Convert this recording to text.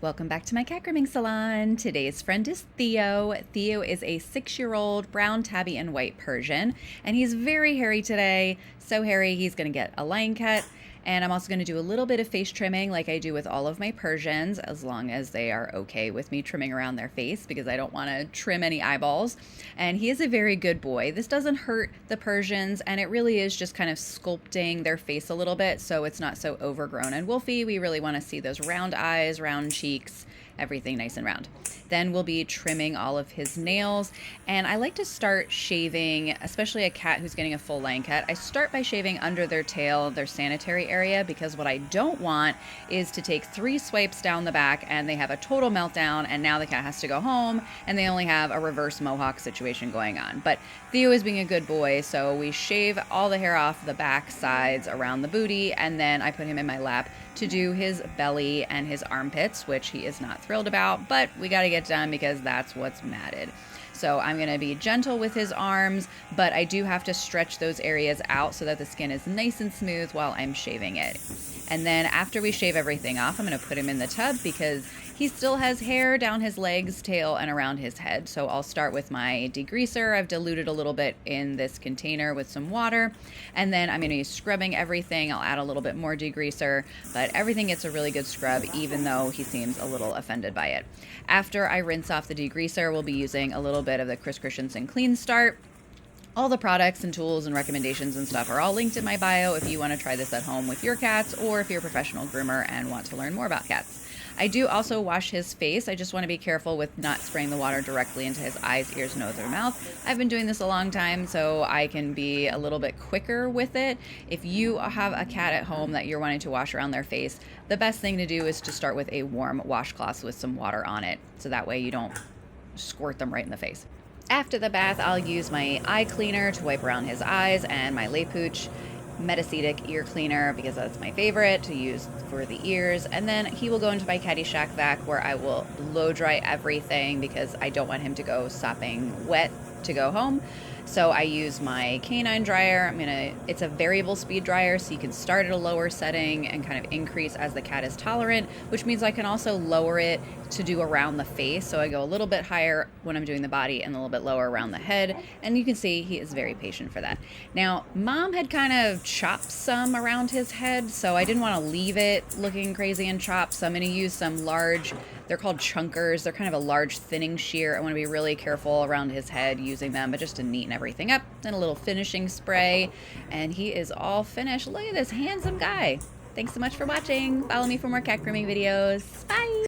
Welcome back to my cat grooming salon. Today's friend is Theo. Theo is a 6-year-old brown tabby and white Persian, and he's very hairy today. So hairy, he's gonna get a line cut. And I'm also gonna do a little bit of face trimming like I do with all of my Persians, as long as they are okay with me trimming around their face because I don't wanna trim any eyeballs. And he is a very good boy. This doesn't hurt the Persians, and it really is just kind of sculpting their face a little bit so it's not so overgrown and wolfy. We really wanna see those round eyes, round cheeks, everything nice and round. Then we'll be trimming all of his nails, and I like to start shaving, especially a cat who's getting a full line cut. I start by shaving under their tail, their sanitary area, because what I don't want is to take 3 swipes down the back and they have a total meltdown and now the cat has to go home and they only have a reverse mohawk situation going on. But Theo is being a good boy, so we shave all the hair off the back sides around the booty, and then I put him in my lap to do his belly and his armpits, which he is not thrilled about, but we got to get done because that's what's matted. So I'm going to be gentle with his arms, but I do have to stretch those areas out so that the skin is nice and smooth while I'm shaving it. And then after we shave everything off, I'm going to put him in the tub because he still has hair down his legs, tail, and around his head. So I'll start with my degreaser. I've diluted a little bit in this container with some water. And then I'm going to be scrubbing everything. I'll add a little bit more degreaser, but everything gets a really good scrub, even though he seems a little offended by it. After I rinse off the degreaser, we'll be using a little bit of the Chris Christensen Clean Start. All the products and tools and recommendations and stuff are all linked in my bio if you want to try this at home with your cats, or if you're a professional groomer and want to learn more about cats. I do also wash his face. I just want to be careful with not spraying the water directly into his eyes, ears, nose, or mouth. I've been doing this a long time, so I can be a little bit quicker with it. If you have a cat at home that you're wanting to wash around their face, the best thing to do is to start with a warm washcloth with some water on it, so that way you don't squirt them right in the face. After the bath, I'll use my eye cleaner to wipe around his eyes, and my Le Pooch Metacetic ear cleaner because that's my favorite to use for the ears. And then he will go into my Caddyshack vac where I will blow dry everything because I don't want him to go sopping wet to go home. So I use my canine dryer. It's a variable speed dryer, so you can start at a lower setting and kind of increase as the cat is tolerant, which means I can also lower it to do around the face. So I go a little bit higher when I'm doing the body and a little bit lower around the head. And you can see he is very patient for that. Now, Mom had kind of chopped some around his head, so I didn't want to leave it looking crazy and chopped. So I'm going to use some large, they're called chunkers. They're kind of a large thinning shear. I want to be really careful around his head using them, but just to neaten everything up. Then a little finishing spray, and he is all finished. Look at this handsome guy. Thanks so much for watching. Follow me for more cat grooming videos. Bye!